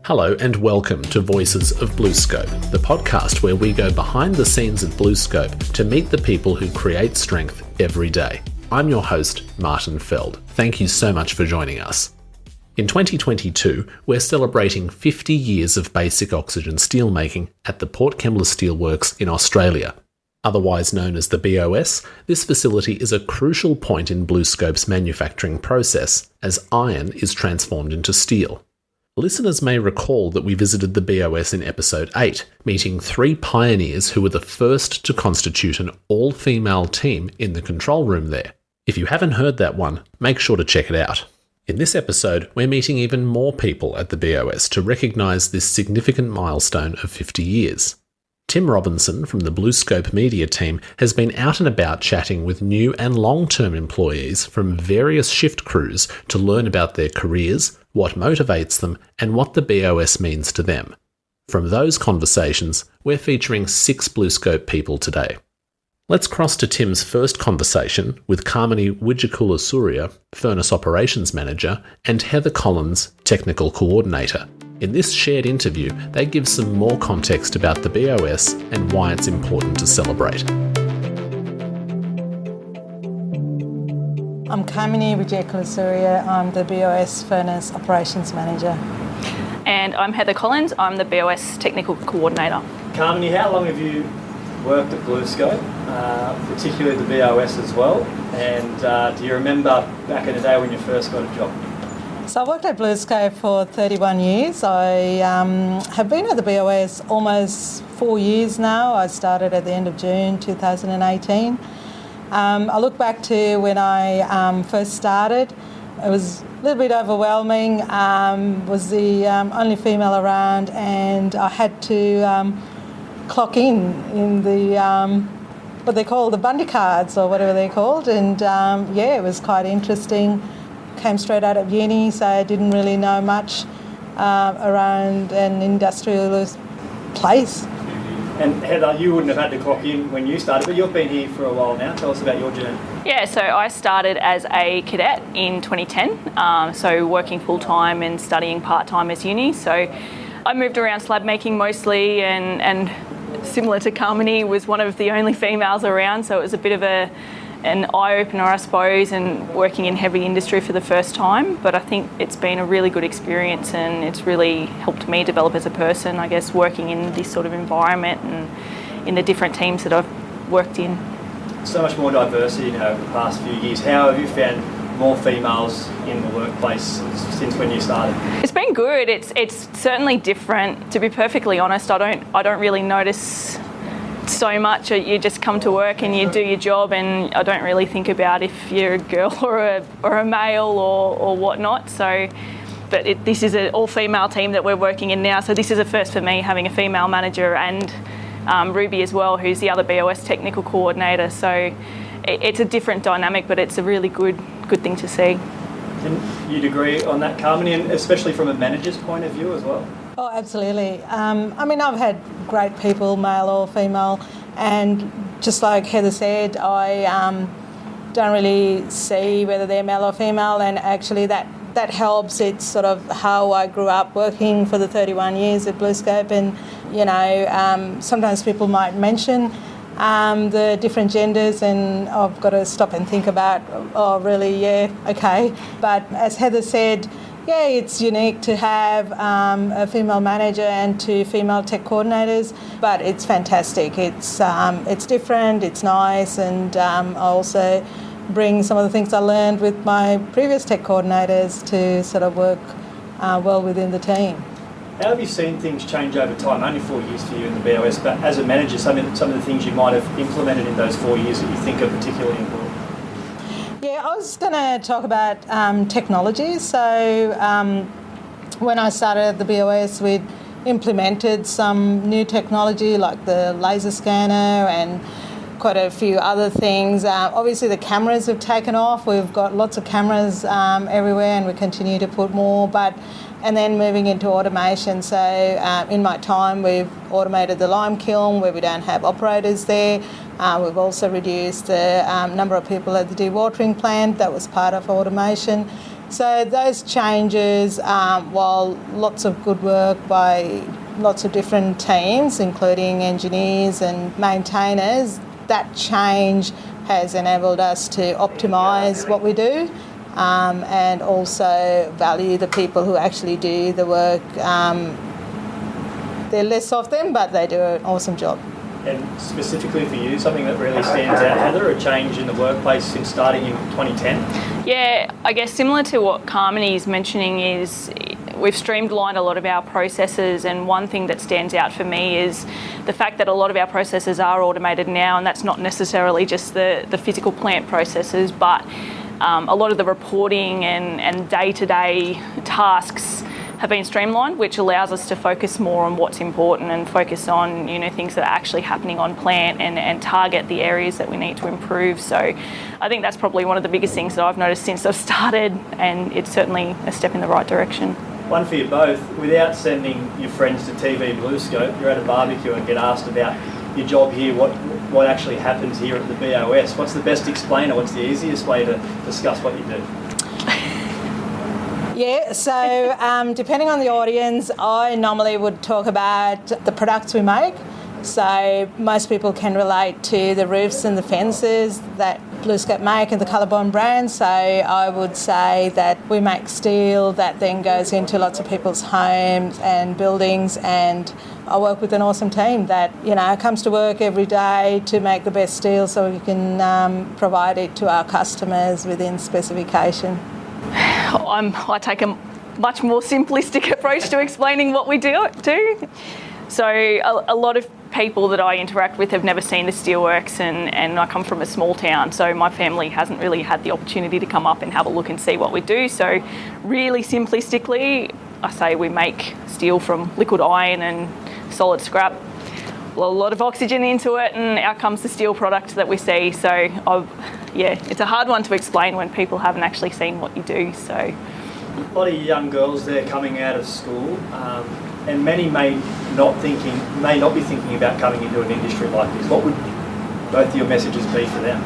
Hello and welcome to Voices of BlueScope, the podcast where we go behind the scenes at BlueScope to meet the people who create strength every day. I'm your host, Martin Feld. Thank you so much for joining us. In 2022, we're celebrating 50 years of basic oxygen steelmaking at the Port Kembla Steelworks in Australia. Otherwise known as the BOS, this facility is a crucial point in BlueScope's manufacturing process as iron is transformed into steel. Listeners may recall that we visited the BOS in episode 8, meeting 3 pioneers who were the first to constitute an all-female team in the control room there. If you haven't heard that one, make sure to check it out. In this episode, we're meeting even more people at the BOS to recognise this significant milestone of 50 years. Tim Robinson from the BlueScope media team has been out and about chatting with new and long-term employees from various shift crews to learn about their careers, what motivates them, and what the BOS means to them. From those conversations, we're featuring 6 BlueScope people today. Let's cross to Tim's first conversation with Kamini Wijekulasuriya, Furnace Operations Manager, and Heather Collins, Technical Coordinator. In this shared interview, they give some more context about the BOS and why it's important to celebrate. I'm Kamini Wijekulasuriya. I'm the BOS Furnace Operations Manager. And I'm Heather Collins. I'm the BOS Technical Coordinator. Kamini, how long have you worked at BlueScope, particularly the BOS as well? And do you remember back in the day when you first got a job? So I worked at BlueScope for 31 years. I have been at the BOS almost 4 years now. I started at the end of June 2018. I look back to when I first started. It was a little bit overwhelming. Was the only female around, and I had to clock in the what they call the bundy cards or whatever they're called, and it was quite interesting. Came straight out of uni, so I didn't really know much around an industrialist place. And Heather, you wouldn't have had to clock in when you started, but you've been here for a while now. Tell us about your journey. Yeah, so I started as a cadet in 2010, so working full-time and studying part-time as uni. So I moved around slab making mostly, and similar to Kamini, was one of the only females around, so it was a bit of an eye-opener, I suppose, and working in heavy industry for the first time. But I think it's been a really good experience, and it's really helped me develop as a person, I guess, working in this sort of environment and in the different teams that I've worked in. So much more diversity over the past few years. How have you found more females in the workplace since when you started? It's been good. It's certainly different. To be perfectly honest, I don't really notice so much. You just come to work and you do your job, and I don't really think about if you're a girl or a male or whatnot. So, but this is an all-female team that we're working in now. So this is a first for me, having a female manager, and Ruby as well, who's the other BOS technical coordinator. So it's a different dynamic, but it's a really good thing to see. Can you agree on that, Kamini, and especially from a manager's point of view as well? Oh, absolutely. I've had great people, male or female, and just like Heather said, I don't really see whether they're male or female, and actually that helps. It's sort of how I grew up working for the 31 years at BlueScope, and sometimes people might mention the different genders, and I've got to stop and think about, oh really, yeah, okay. But as Heather said, yeah, it's unique to have a female manager and 2 female tech coordinators, but it's fantastic. It's different, it's nice, and I also bring some of the things I learned with my previous tech coordinators to sort of work well within the team. How have you seen things change over time? Only 4 years for you in the BOS, but as a manager, some of the things you might have implemented in those 4 years that you think are particularly important? Yeah, I was going to talk about technology. So when I started at the BOS, we'd implemented some new technology like the laser scanner and quite a few other things. Obviously the cameras have taken off. We've got lots of cameras everywhere, and we continue to put more, but and then moving into automation. So in my time, we've automated the lime kiln where we don't have operators there. We've also reduced the number of people at the dewatering plant. That was part of automation. So those changes, while lots of good work by lots of different teams, including engineers and maintainers, that change has enabled us to optimise what we do and also value the people who actually do the work. There are less of them, but they do an awesome job. And specifically for you, something that really stands out, Heather, a change in the workplace since starting in 2010? Yeah, I guess similar to what Kamini is mentioning is we've streamlined a lot of our processes, and one thing that stands out for me is the fact that a lot of our processes are automated now, and that's not necessarily just the physical plant processes, but a lot of the reporting and day-to-day tasks have been streamlined, which allows us to focus more on what's important and focus on things that are actually happening on plant and target the areas that we need to improve. So I think that's probably one of the biggest things that I've noticed since I've started, and it's certainly a step in the right direction. One for you both. Without sending your friends to TV BlueScope, you're at a barbecue and get asked about your job here, what actually happens here at the BOS. What's the best explainer? What's the easiest way to discuss what you do? Yeah, so depending on the audience, I normally would talk about the products we make. So most people can relate to the roofs and the fences that BlueScope make and the Colorbond brand. So I would say that we make steel that then goes into lots of people's homes and buildings, and I work with an awesome team that comes to work every day to make the best steel so we can provide it to our customers within specification. I take a much more simplistic approach to explaining what we do. So a lot of people that I interact with have never seen the steelworks, and I come from a small town, so my family hasn't really had the opportunity to come up and have a look and see what we do. So really simplistically, I say we make steel from liquid iron and solid scrap. A lot of oxygen into it, and out comes the steel product that we see. So it's a hard one to explain when people haven't actually seen what you do. So a lot of young girls there coming out of school, and many may not be thinking about coming into an industry like this. What would both of your messages be for them?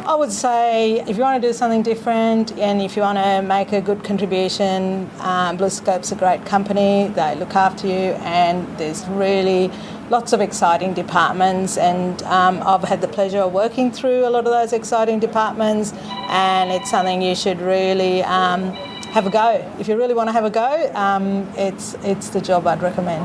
I would say if you want to do something different and if you want to make a good contribution, BlueScope's a great company. They look after you, and there's really lots of exciting departments, and I've had the pleasure of working through a lot of those exciting departments, and it's something you should really have a go. If you really want to have a go, it's the job I'd recommend.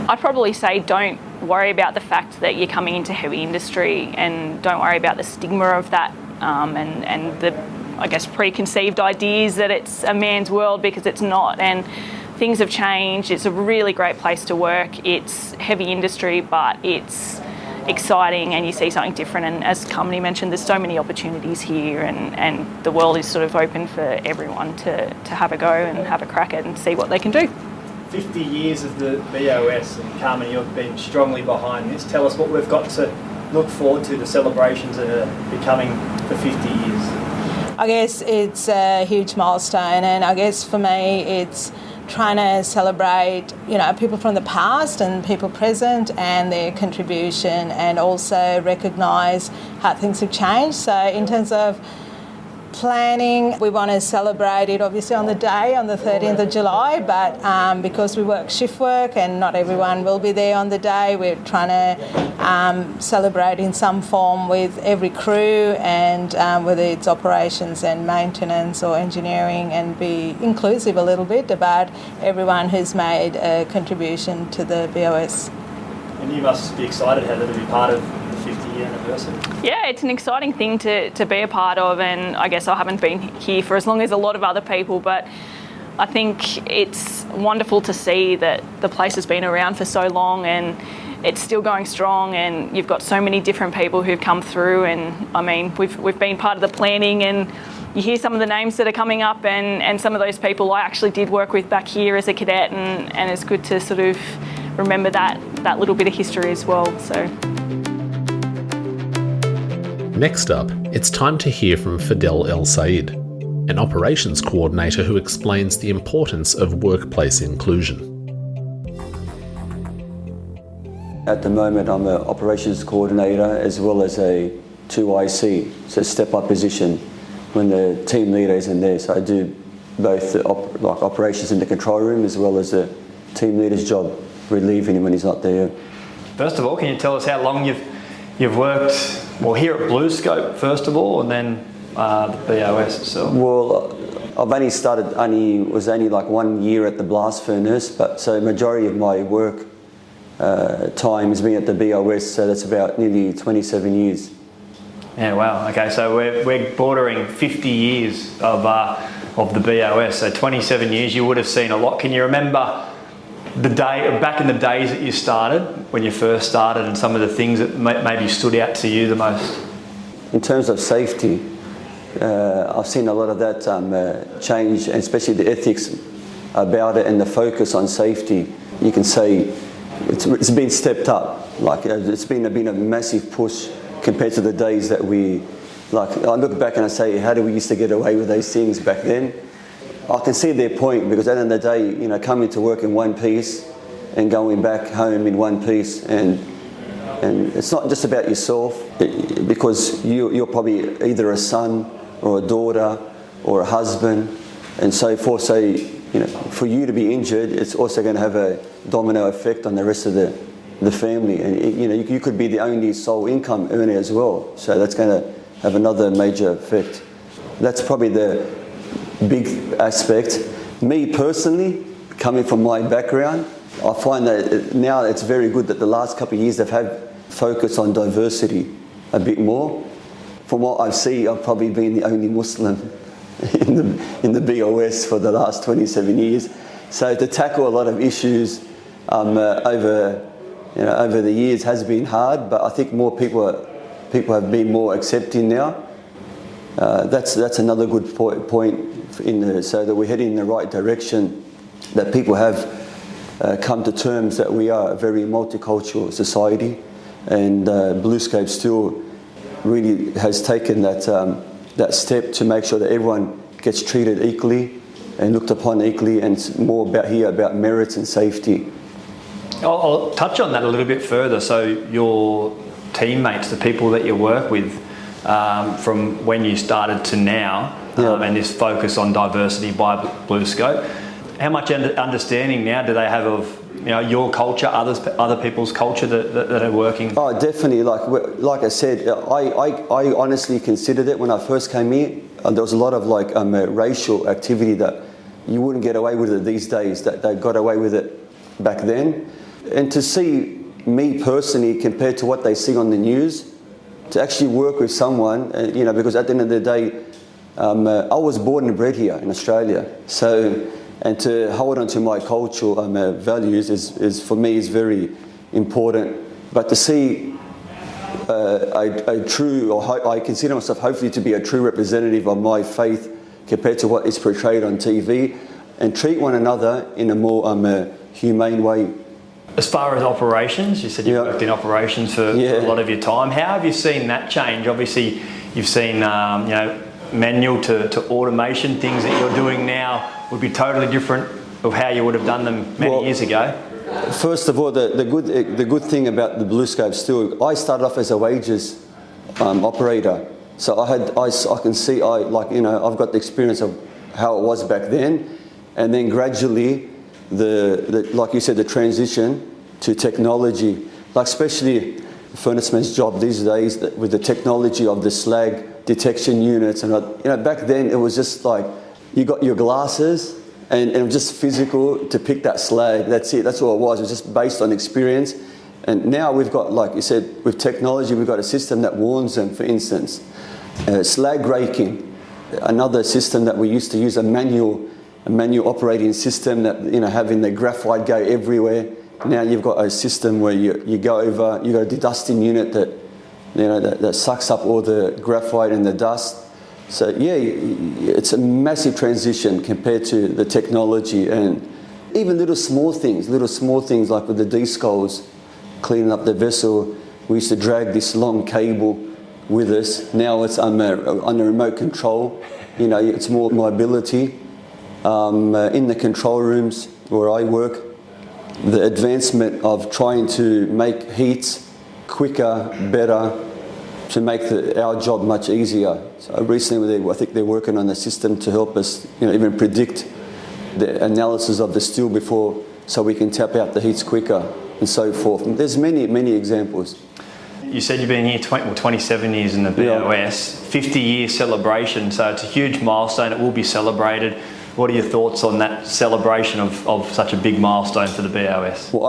I'd probably say don't worry about the fact that you're coming into heavy industry, and don't worry about the stigma of that and the, I guess, preconceived ideas that it's a man's world, because it's not. And things have changed. It's a really great place to work. It's heavy industry, but it's exciting, and you see something different. And as Kamini mentioned, there's so many opportunities here, and the world is sort of open for everyone to have a go and have a crack at and see what they can do. 50 years of the BOS, and Kamini, you've been strongly behind this. Tell us what we've got to look forward to, the celebrations that are becoming for 50 years. I guess it's a huge milestone, and I guess for me it's trying to celebrate, people from the past and people present and their contribution, and also recognise how things have changed. So in terms of planning, we want to celebrate it obviously on the day, on the 13th of July, but because we work shift work and not everyone will be there on the day, we're trying to celebrate in some form with every crew, and whether it's operations and maintenance or engineering, and be inclusive a little bit about everyone who's made a contribution to the BOS. And you must be excited, Heather, to be part of the 50-year anniversary. Yeah, it's an exciting thing to be a part of, and I guess I haven't been here for as long as a lot of other people, but I think it's wonderful to see that the place has been around for so long and it's still going strong, and you've got so many different people who've come through, and I mean we've been part of the planning, and you hear some of the names that are coming up, and some of those people I actually did work with back here as a cadet, and it's good to sort of remember that little bit of history as well. So next up, it's time to hear from Fadel Elsayed. an operations coordinator who explains the importance of workplace inclusion. At the moment, I'm an operations coordinator as well as a 2IC, so step-up position when the team leader isn't there. So I do both the operations in the control room as well as the team leader's job, relieving him when he's not there. First of all, can you tell us how long you've worked, well, here at BlueScope first of all, and then the BOS itself? Well, I've was only like 1 year at the blast furnace, but so majority of my work time has been at the BOS, so that's about nearly 27 years. Yeah, wow. Okay, so we're bordering 50 years of the BOS. So 27 years, you would have seen a lot. Can you remember back in the days that you started, when you first started, and some of the things that maybe stood out to you the most? In terms of safety, I've seen a lot of that change, and especially the ethics about it and the focus on safety. You can say it's been stepped up. Like it's been a massive push compared to the days that I look back and I say, how do we used to get away with those things back then? I can see their point, because at the end of the day, coming to work in one piece and going back home in one piece, and it's not just about yourself, because you're probably either a son or a daughter or a husband and so forth. So, for you to be injured, it's also going to have a domino effect on the rest of the family, and you could be the only sole income earner as well, so that's going to have another major effect. That's probably the big aspect. Me personally, coming from my background, I find that now it's very good that the last couple of years they've had focus on diversity a bit more. From what I see, I've probably been the only Muslim in the BOS for the last 27 years. So to tackle a lot of issues over the years has been hard, but I think more people have been more accepting now. That's another good point so that we're heading in the right direction, that people have come to terms that we are a very multicultural society, and BlueScope Steel really has taken that step to make sure that everyone gets treated equally and looked upon equally, and it's more about merits and safety. I'll touch on that a little bit further. So your teammates, the people that you work with, from when you started to now, and this focus on diversity by BlueScope, how much understanding now do they have of your culture, other people's culture that are working? Oh, definitely. Like I said, I honestly considered it when I first came here. There was a lot of racial activity that you wouldn't get away with it these days, that they got away with it back then. And to see me personally compared to what they see on the news, to actually work with someone, because at the end of the day, I was born and bred here in Australia. So, and to hold on to my cultural values is for me is very important. But to see a true, or I consider myself hopefully to be a true representative of my faith compared to what is portrayed on TV, and treat one another in a more humane way. As far as operations, you said you worked in operations for a lot of your time. How have you seen that change? Obviously, you've seen manual to automation. Things that you're doing now would be totally different of how you would have done them many years ago. First of all, the good thing about the BlueScope Steel, I started off as a wages operator, so I can see I've got the experience of how it was back then, and then gradually like you said, the transition to technology, especially the furnaceman's job these days with the technology of the slag detection units, and back then it was just like you got your glasses and it was just physical to pick that slag. That's it. That's all it was. It was just based on experience. And now we've got, like you said, with technology, we've got a system that warns them. For instance, slag raking, another system that we used to use, a manual operating system that having the graphite go everywhere. Now you've got a system where you go over, you got a dedusting unit that sucks up all the graphite and the dust. So it's a massive transition compared to the technology, and even little small things like with the D-sculls, cleaning up the vessel. We used to drag this long cable with us. Now it's under remote control. You know, it's more mobility. In the control rooms where I work, the advancement of trying to make heats quicker, better, to make our job much easier. So recently, I think they're working on a system to help us, even predict the analysis of the steel before, so we can tap out the heats quicker and so forth. And there's many examples. You said you've been here 27 years in the BOS, 50-year celebration, so it's a huge milestone. It will be celebrated. What are your thoughts on that celebration of such a big milestone for the BOS? Well,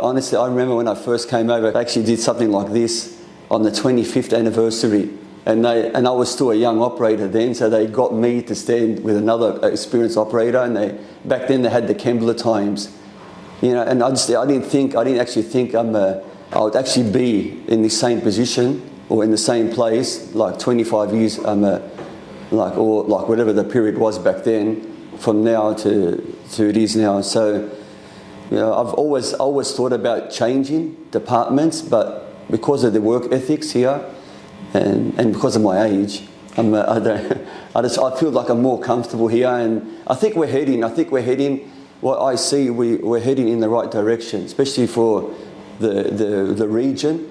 honestly, I remember when I first came over, I actually did something like this on the 25th anniversary. And I was still a young operator then, so they got me to stand with another experienced operator. And back then they had the Kembla times, And I didn't actually think I would actually be in the same position or in the same place like 25 years, or whatever the period was back then, from now to it is now. So, I've always thought about changing departments, but because of the work ethics here, and because of my age, I feel like I'm more comfortable here, and I think we're heading. What I see, we're heading in the right direction, especially for the region,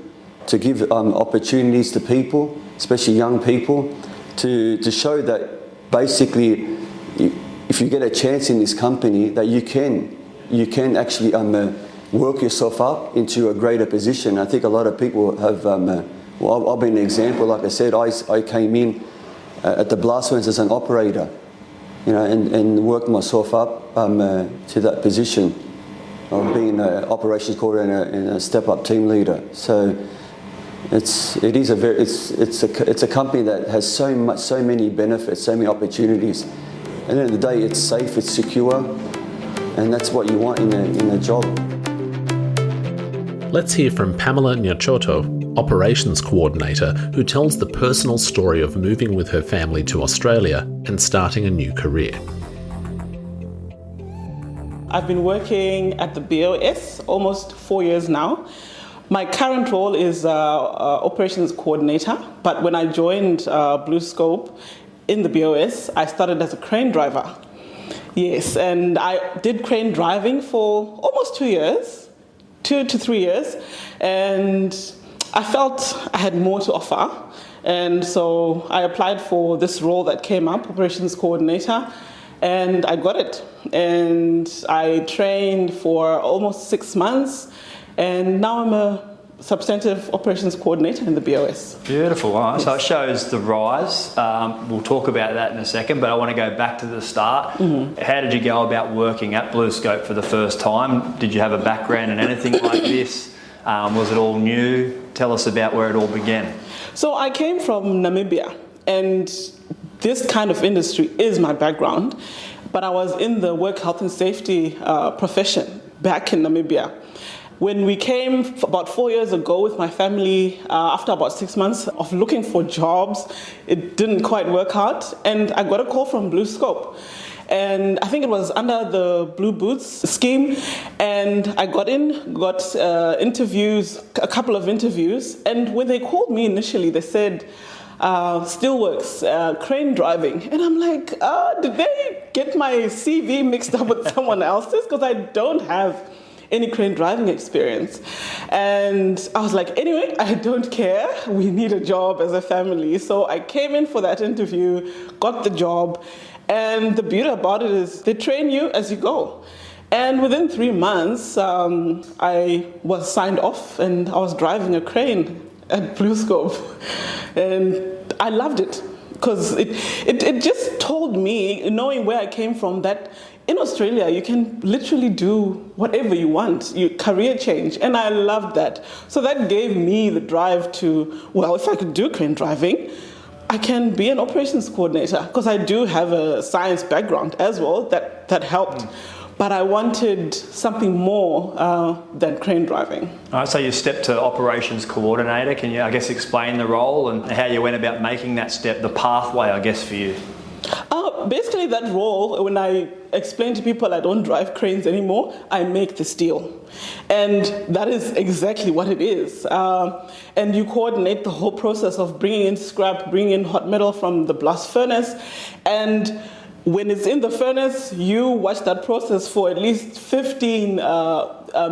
to give opportunities to people, especially young people, to show that basically, if you get a chance in this company, that you can actually work yourself up into a greater position. I think a lot of people have. I've been an example. Like I said, I came in at the blast furnace as an operator, and worked myself up to that position of being an operations coordinator and a step-up team leader. So it's a company that has so many benefits, so many opportunities. At the end of the day, it's safe, it's secure, and that's what you want in a job. Let's hear from Pamela Nyachoto, Operations Coordinator, who tells the personal story of moving with her family to Australia and starting a new career. I've been working at the BOS almost 4 years now. My current role is Operations Coordinator, but when I joined BlueScope in the BOS, I started as a crane driver. Yes, and I did crane driving for almost 2 years, 2 to 3 years, and I felt I had more to offer, and so I applied for this role that came up, Operations Coordinator, and I got it. And I trained for almost 6 months, and now I'm a substantive operations coordinator in the BOS. Beautiful. All right. Yes. So it shows the rise. We'll talk about that in a second, but I want to go back to the start. Mm-hmm. How did you go about working at BlueScope for the first time? Did you have a background in anything like this? Was it all new? Tell us about where it all began. So I came from Namibia, and this kind of industry is my background, but I was in the work health and safety profession back in Namibia. When we came about 4 years ago with my family, after about 6 months of looking for jobs, it didn't quite work out, and I got a call from BlueScope. And I think it was under the Blue Boots scheme, and I got interviews, a couple of interviews, and when they called me initially, they said, Steelworks, crane driving. And I'm like, did they get my CV mixed up with someone else's? Because I don't have any crane driving experience. And I was like, anyway, I don't care. We need a job as a family. So I came in for that interview, got the job. And the beauty about it is they train you as you go. And within 3 months, I was signed off and I was driving a crane at BlueScope. And I loved it because it just told me, knowing where I came from, that in Australia, you can literally do whatever you want, your career change, and I loved that. So that gave me the drive to, well, if I could do crane driving, I can be an operations coordinator, because I do have a science background as well, that helped. But I wanted something more than crane driving. All right, so you stepped to operations coordinator. Can you, I guess, explain the role and how you went about making that step, the pathway, I guess, for you? basically that role, when I explain to people I don't drive cranes anymore, I make the steel. And that is exactly what it is. And you coordinate the whole process of bringing in scrap, bringing in hot metal from the blast furnace. And when it's in the furnace, you watch that process for at least 15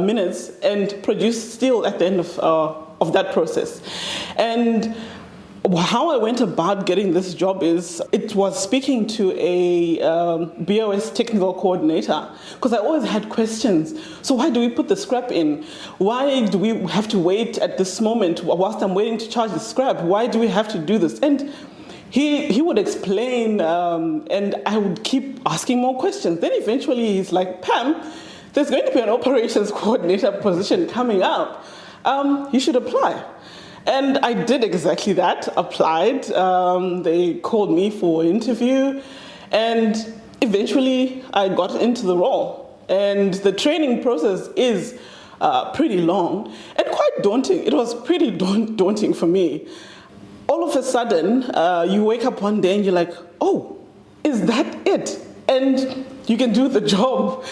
minutes and produce steel at the end of that process. And how I went about getting this job is, it was speaking to a BOS technical coordinator, because I always had questions. So why do we put the scrap in? Why do we have to wait at this moment whilst I'm waiting to charge the scrap? Why do we have to do this? And he would explain, and I would keep asking more questions. Then eventually he's like, Pam, there's going to be an operations coordinator position coming up. You should apply. And I did exactly that, applied. They called me for an interview, and eventually I got into the role. And the training process is pretty long and quite daunting. It was pretty daunting for me. All of a sudden, you wake up one day and you're like, oh, is that it? And you can do the job,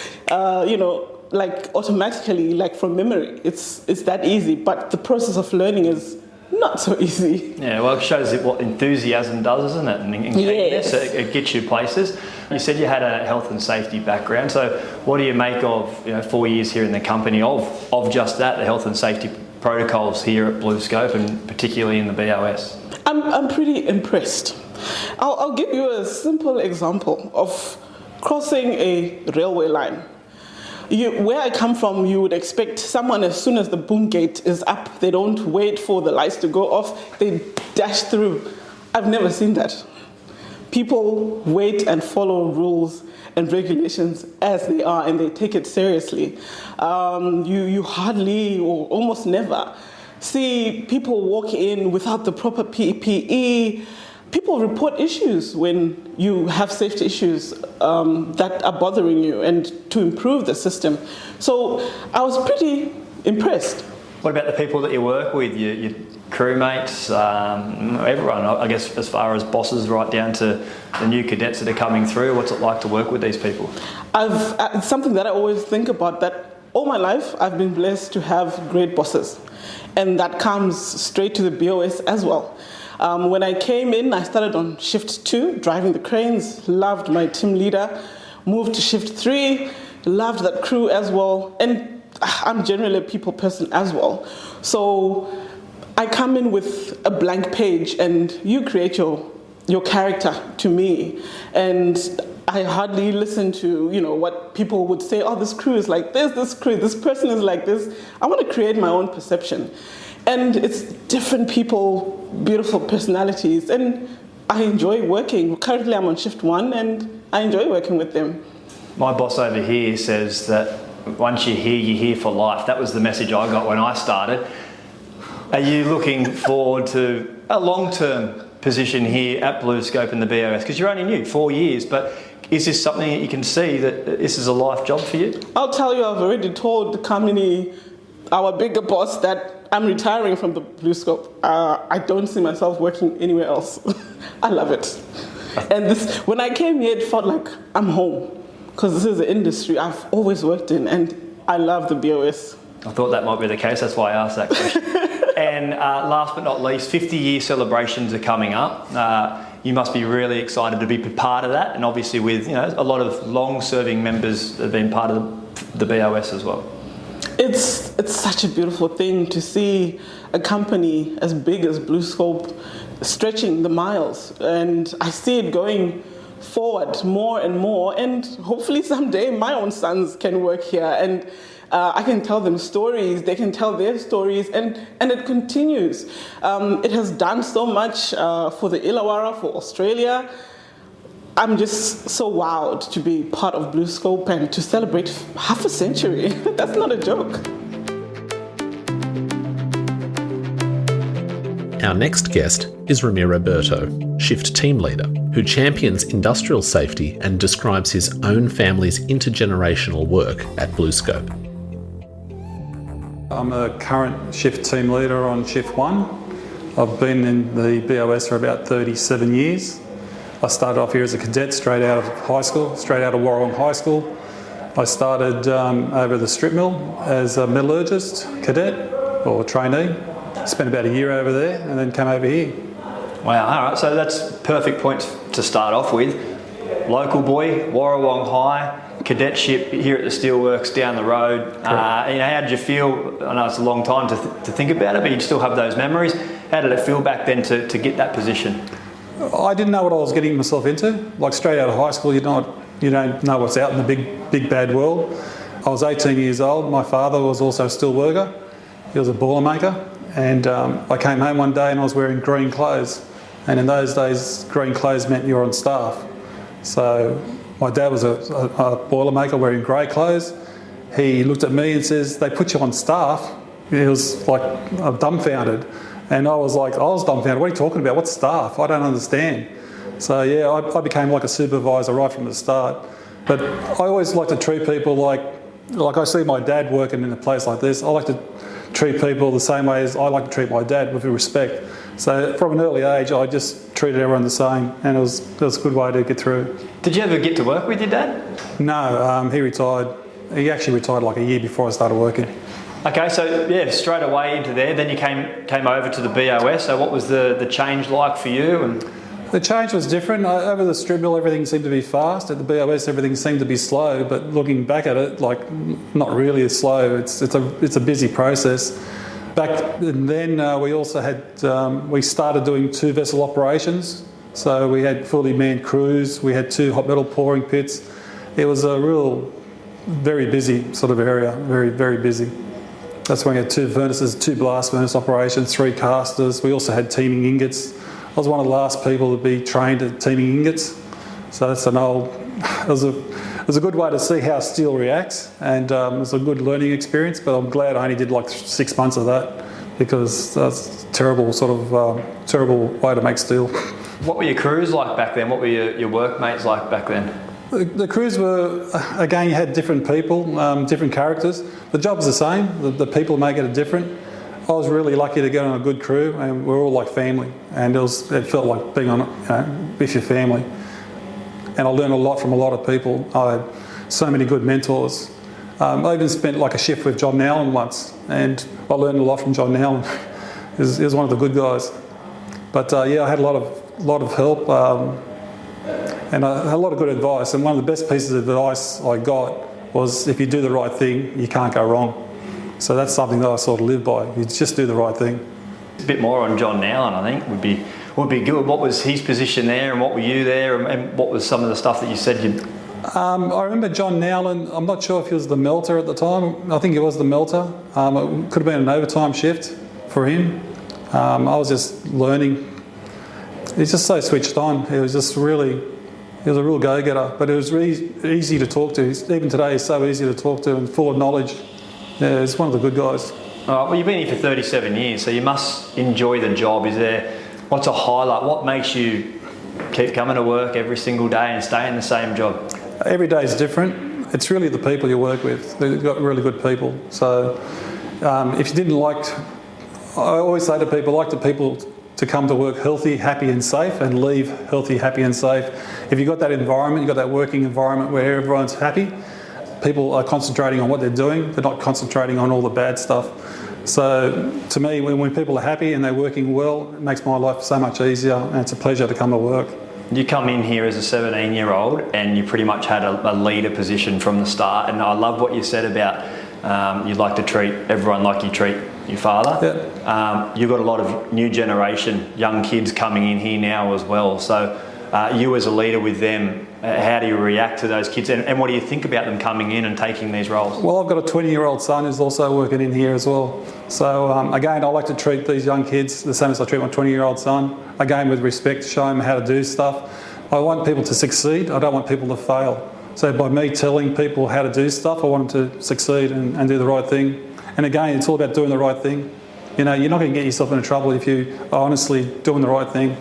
like automatically, like from memory. It's that easy, but the process of learning is not so easy. Yeah, well, it shows what enthusiasm does, isn't it? And yes. It gets you places. You said you had a health and safety background, so what do you make of 4 years here in the company of just that, the health and safety protocols here at BlueScope, and particularly in the BOS? I'm pretty impressed. I'll give you a simple example of crossing a railway line. Where I come from, you would expect someone, as soon as the boom gate is up, they don't wait for the lights to go off, they dash through. I've never seen that. People wait and follow rules and regulations as they are, and they take it seriously. You hardly or almost never see people walk in without the proper PPE. People report issues when you have safety issues that are bothering you, and to improve the system. So I was pretty impressed. What about the people that you work with, your crewmates, everyone, I guess, as far as bosses right down to the new cadets that are coming through? What's it like to work with these people? It's something that I always think about, that all my life I've been blessed to have great bosses. And that comes straight to the BOS as well. When I came in, I started on shift 2, driving the cranes, loved my team leader, moved to shift 3, loved that crew as well, and I'm generally a people person as well. So I come in with a blank page, and you create your character to me, and I hardly listen to what people would say. Oh, this crew is like this person is like this. I want to create my own perception. And it's different people, beautiful personalities, and I enjoy working. Currently I'm on shift 1, and I enjoy working with them. My boss over here says that once you're here for life. That was the message I got when I started. Are you looking forward to a long-term position here at BlueScope in the BOS? Because you're only new, 4 years, but is this something that you can see that this is a life job for you? I'll tell you, I've already told Kamini, our bigger boss, that I'm retiring from the BlueScope. I don't see myself working anywhere else. I love it. And when I came here, it felt like I'm home, because this is the industry I've always worked in, and I love the BOS. I thought that might be the case, that's why I asked that question. And last but not least, 50-year celebrations are coming up. You must be really excited to be part of that, and obviously with a lot of long-serving members that have been part of the BOS as well. It's such a beautiful thing to see a company as big as BlueScope stretching the miles, and I see it going forward more and more, and hopefully someday my own sons can work here, and I can tell them stories, they can tell their stories, and it continues. It has done so much for the Illawarra, for Australia. I'm just so wowed to be part of BlueScope and to celebrate half a century. That's not a joke. Our next guest is Ramirro Berto, shift team leader, who champions industrial safety and describes his own family's intergenerational work at BlueScope. I'm a current shift team leader on shift 1. I've been in the BOS for about 37 years. I started off here as a cadet straight out of high school, straight out of Warrawong High School. I started over the strip mill as a metallurgist, cadet or trainee. Spent about a year over there and then came over here. Wow, all right, so that's perfect point to start off with. Local boy, Warrawong High, cadetship here at the Steelworks down the road. How did you feel? I know it's a long time to think about it, but you still have those memories. How did it feel back then to get that position? I didn't know what I was getting myself into. Like straight out of high school, you don't know what's out in the big bad world. I was 18 years old. My father was also a steel worker. He was a boiler maker. And I came home one day and I was wearing green clothes. And in those days, green clothes meant you were on staff. So my dad was a boiler maker wearing grey clothes. He looked at me and says, "They put you on staff." He was like dumbfounded. And I was dumbfounded. What are you talking about? What's staff? I don't understand. So yeah, I became like a supervisor right from the start. But I always like to treat people like I see my dad working in a place like this. I like to treat people the same way as I like to treat my dad, with respect. So from an early age, I just treated everyone the same, and it was a good way to get through. Did you ever get to work with your dad? No, he retired. He actually retired like a year before I started working. Okay, so yeah, straight away into there. Then you came over to the BOS. So what was the change like for you? And the change was different. Over the strip mill, everything seemed to be fast. At the BOS, everything seemed to be slow. But looking back at it, like not really as slow. It's a busy process. Back then, we also had we started doing 2 vessel operations. So we had fully manned crews. We had 2 hot metal pouring pits. It was a real, very busy sort of area. Very, very busy. That's when we had 2 furnaces, 2 blast furnace operations, 3 casters. We also had teaming ingots. I was one of the last people to be trained at teaming ingots. So that's it was a good way to see how steel reacts, and it was a good learning experience, but I'm glad I only did like 6 months of that, because that's a terrible way to make steel. what were your crews like back then? What were your workmates like back then? The crews were, again, you had different people, different characters. The job's the same, the people make it different. I was really lucky to get on a good crew, and we're all like family, and it felt like being on, with your family. And I learned a lot from a lot of people. I had so many good mentors. I even spent like a shift with John Nealon once, and I learned a lot from John Nealon. He was one of the good guys. But yeah, I had a lot of help, and I had a lot of good advice. And one of the best pieces of advice I got was, if you do the right thing, you can't go wrong. So that's something that I sort of live by. You just do the right thing. A bit more on John Nealon, I think, would be good. What was his position there, and what were you there, and what was some of the stuff that you said you'd... I remember John Nealon. I'm not sure if he was the melter at the time. I think he was the melter. It could have been an overtime shift for him. I was just learning. He's just so switched on. He was a real go-getter, but it was really easy to talk to. Even today, he's so easy to talk to and full of knowledge. Yeah, he's one of the good guys. All right, well, you've been here for 37 years, so you must enjoy the job. What's a highlight? What makes you keep coming to work every single day and stay in the same job? Every day is different. It's really the people you work with. They've got really good people. So if you didn't I always say to people, like the people to come to work healthy, happy and safe, and leave healthy, happy and safe. If you've got that environment, you've got that working environment where everyone's happy, people are concentrating on what they're doing, they're not concentrating on all the bad stuff. So to me, when people are happy and they're working well, it makes my life so much easier, and it's a pleasure to come to work. You come in here as a 17-year-old and you pretty much had a leader position from the start, and I love what you said about you'd like to treat everyone like you treat your father. Yep. You've got a lot of new generation, young kids coming in here now as well. So you as a leader with them, how do you react to those kids, and what do you think about them coming in and taking these roles? Well, I've got a 20-year-old son who's also working in here as well. So again, I like to treat these young kids the same as I treat my 20-year-old son. Again, with respect, show them how to do stuff. I want people to succeed. I don't want people to fail. So by me telling people how to do stuff, I want them to succeed and do the right thing. And again, it's all about doing the right thing. You know, you're not going to get yourself into trouble if you are honestly doing the right thing.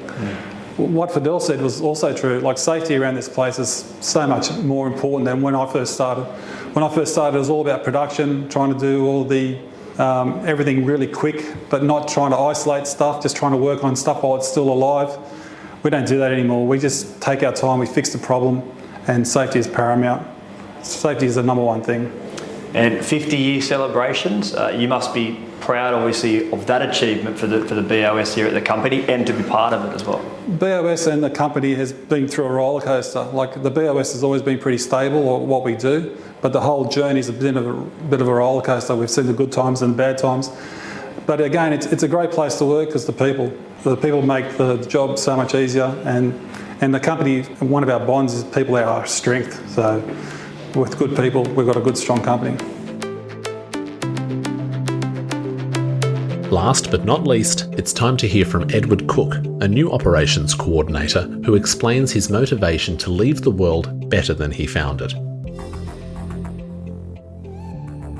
What Fadel said was also true. Like, safety around this place is so much more important than when I first started. When I first started, it was all about production, trying to do all the everything really quick, but not trying to isolate stuff, just trying to work on stuff while it's still alive. We don't do that anymore. We just take our time, we fix the problem, and safety is paramount. Safety is the number one thing. And 50-year celebrations, you must be proud, obviously, of that achievement for the BOS here at the company and to be part of it as well. BOS and the company has been through a roller coaster. Like, the BOS has always been pretty stable, or what we do, but the whole journey is a bit of a roller coaster. We've seen the good times and the bad times. But again, it's a great place to work because the people make the job so much easier, and the company, one of our bonds is people are our strength. So with good people, we've got a good, strong company. Last but not least, it's time to hear from Edward Cook, a new operations coordinator who explains his motivation to leave the world better than he found it.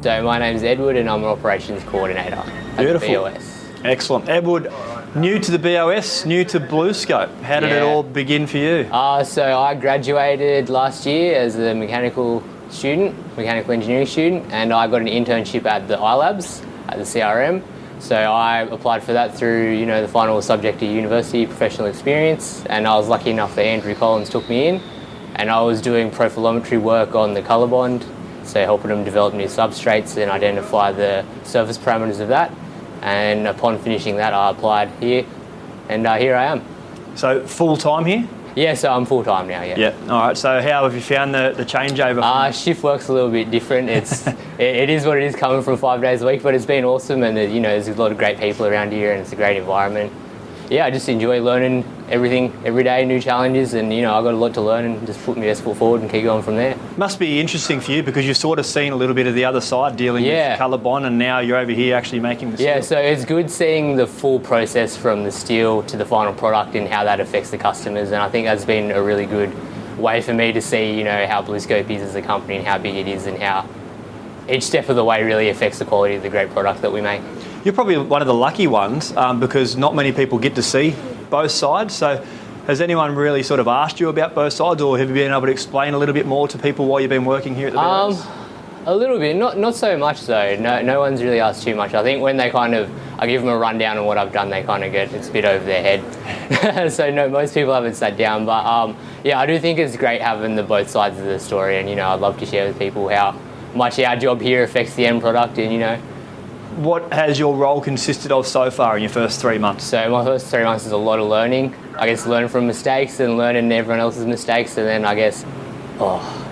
So my name's Edward and I'm an operations coordinator at the BOS. Excellent. Edward, new to the BOS, new to BlueScope. How did it all begin for you? So I graduated last year as a mechanical engineering student, and I got an internship at the iLabs at the CRM. So I applied for that through, the final subject of university professional experience, and I was lucky enough that Andrew Collins took me in, and I was doing profilometry work on the colour bond, so helping them develop new substrates and identify the surface parameters of that. And upon finishing that, I applied here, and here I am. So full-time here? Yeah, so I'm full-time now, yeah. Yeah, all right. So how have you found the changeover? Shift work's a little bit different. It is what it is, coming from 5 days a week, but it's been awesome, and there's a lot of great people around here, and it's a great environment. Yeah, I just enjoy learning everything every day, new challenges, and I've got a lot to learn, and just put my best foot forward and keep going from there. Must be interesting for you because you've sort of seen a little bit of the other side dealing with colour bond, and now you're over here actually making the steel. Yeah, so it's good seeing the full process from the steel to the final product and how that affects the customers, and I think that's been a really good way for me to see how BlueScope is as a company and how big it is and how each step of the way really affects the quality of the great product that we make. You're probably one of the lucky ones because not many people get to see both sides. So has anyone really sort of asked you about both sides, or have you been able to explain a little bit more to people while you've been working here at the BOS? A little bit, not so much though. No one's really asked too much. I think when I give them a rundown on what I've done, they kind of it's a bit over their head. So no, most people haven't sat down. But I do think it's great having the both sides of the story, and I'd love to share with people how much our job here affects the end product, and What has your role consisted of so far in your first 3 months? So my first 3 months is a lot of learning. I guess learning from mistakes and learning everyone else's mistakes, and then I guess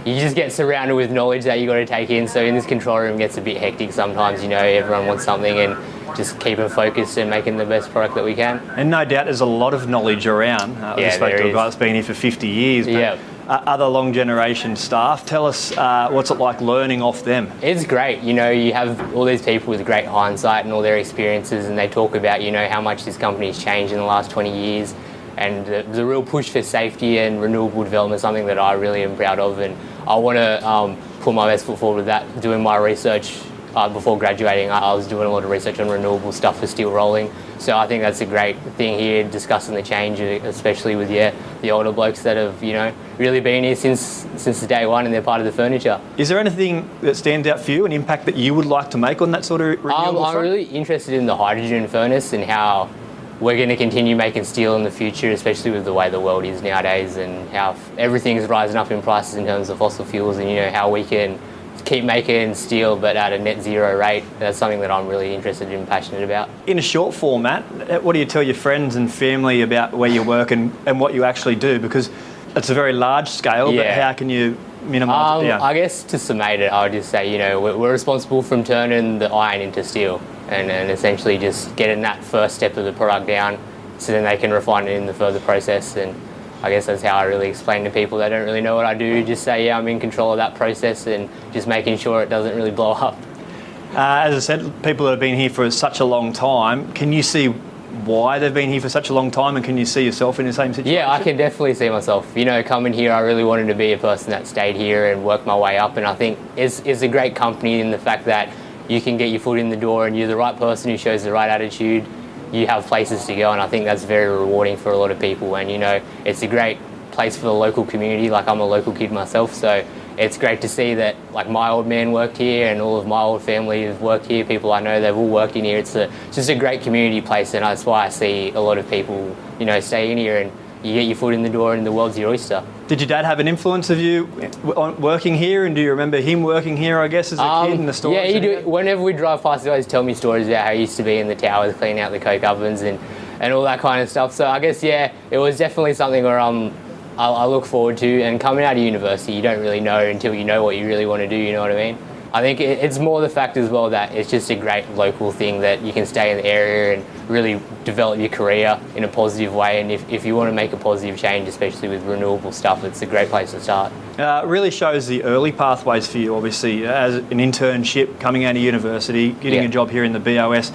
you just get surrounded with knowledge that you got to take in. So in this control room, it gets a bit hectic sometimes. Everyone wants something, and just keeping focused and making the best product that we can. And no doubt there's a lot of knowledge around. We spoke to a guy that's been here for 50 years. But other long generation staff, tell us what's it like learning off them? It's great. You have all these people with great hindsight and all their experiences, and they talk about how much this company's changed in the last 20 years, and the real push for safety and renewable development is something that I really am proud of, and I want to put my best foot forward with that. Doing my research before graduating, I was doing a lot of research on renewable stuff for steel rolling, so I think that's a great thing here, discussing the change, especially with the older blokes that have really been here since day one, and they're part of the furniture. Is there anything that stands out for you, an impact that you would like to make on that sort of renewable front? I'm really interested in the hydrogen furnace and how we're going to continue making steel in the future, especially with the way the world is nowadays, and how everything's rising up in prices in terms of fossil fuels, and how we can keep making steel but at a net zero rate. That's something that I'm really interested in and passionate about. In a short format, what do you tell your friends and family about where you work and what you actually do? Because it's a very large scale, but how can you minimise it down? I guess to summate it, I would just say, we're responsible from turning the iron into steel and essentially just getting that first step of the product down so then they can refine it in the further process. And I guess that's how I really explain to people that don't really know what I do. Just say, I'm in control of that process and just making sure it doesn't really blow up. As I said, people that have been here for such a long time, can you see why they've been here for such a long time, and can you see yourself in the same situation? Yeah, I can definitely see myself. Coming here, I really wanted to be a person that stayed here and worked my way up, and I think it's a great company in the fact that you can get your foot in the door and you're the right person who shows the right attitude. You have places to go, and I think that's very rewarding for a lot of people. And it's a great place for the local community. Like, I'm a local kid myself, so it's great to see that my old man worked here and all of my old family have worked here. People I know, they've all worked in here. It's just a great community place, and that's why I see a lot of people stay in here and you get your foot in the door and the world's your oyster. Did your dad have an influence of you working here, and do you remember him working here, I guess, as a kid, and the stories? Yeah, he do. Whenever we drive past, he always tell me stories about how he used to be in the towers cleaning out the coke ovens and all that kind of stuff. So I guess, yeah, it was definitely something where I look forward to. And coming out of university, you don't really know until you know what you really want to do, you know what I mean? I think it's more the fact as well that it's just a great local thing that you can stay in the area and really develop your career in a positive way. And if you want to make a positive change, especially with renewable stuff, it's a great place to start. Really shows the early pathways for you, obviously, as an internship, coming out of university, getting a job here in the BOS.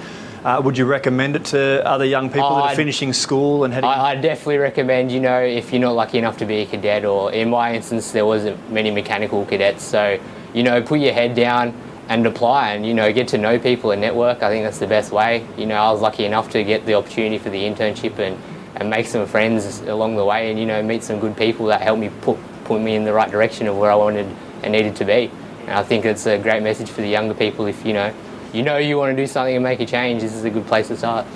Would you recommend it to other young people that are finishing school and heading? I definitely recommend, if you're not lucky enough to be a cadet, or in my instance, there wasn't many mechanical cadets, so put your head down and apply and, get to know people and network. I think that's the best way. I was lucky enough to get the opportunity for the internship and make some friends along the way and, meet some good people that helped me put me in the right direction of where I wanted and needed to be. And I think it's a great message for the younger people. If, you want to do something and make a change, this is a good place to start.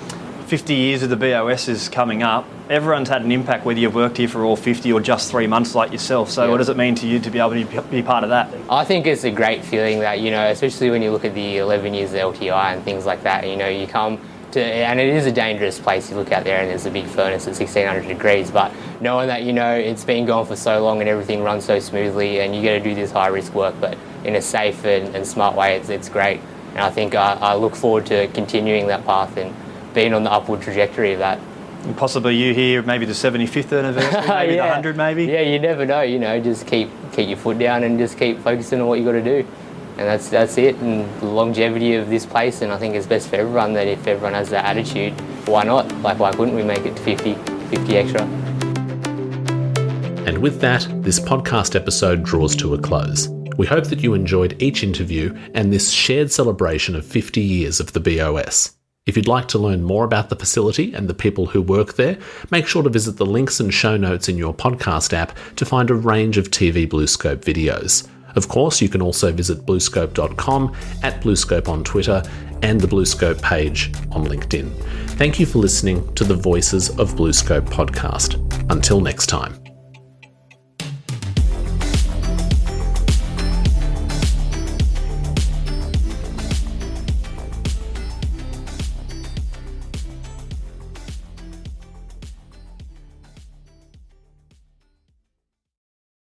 50 years of the BOS is coming up. Everyone's had an impact, whether you've worked here for all 50 or just 3 months like yourself. So what does it mean to you to be able to be part of that? I think it's a great feeling that, especially when you look at the 11 years of LTI and things like that, you come to, and it is a dangerous place. You look out there and there's a big furnace at 1600 degrees, but knowing that, it's been going for so long and everything runs so smoothly and you get to do this high risk work, but in a safe and smart way, it's great. And I think I look forward to continuing that path and being on the upward trajectory of that. And possibly you here, maybe the 75th anniversary, maybe the 100 maybe? Yeah, you never know, just keep your foot down and just keep focusing on what you got to do. And that's it, and the longevity of this place, and I think it's best for everyone that if everyone has that attitude, why not? Why couldn't we make it to 50 extra? And with that, this podcast episode draws to a close. We hope that you enjoyed each interview and this shared celebration of 50 years of the BOS. If you'd like to learn more about the facility and the people who work there, make sure to visit the links and show notes in your podcast app to find a range of TV BlueScope videos. Of course, you can also visit bluescope.com, @BlueScope on Twitter, and the BlueScope page on LinkedIn. Thank you for listening to the Voices of BlueScope podcast. Until next time.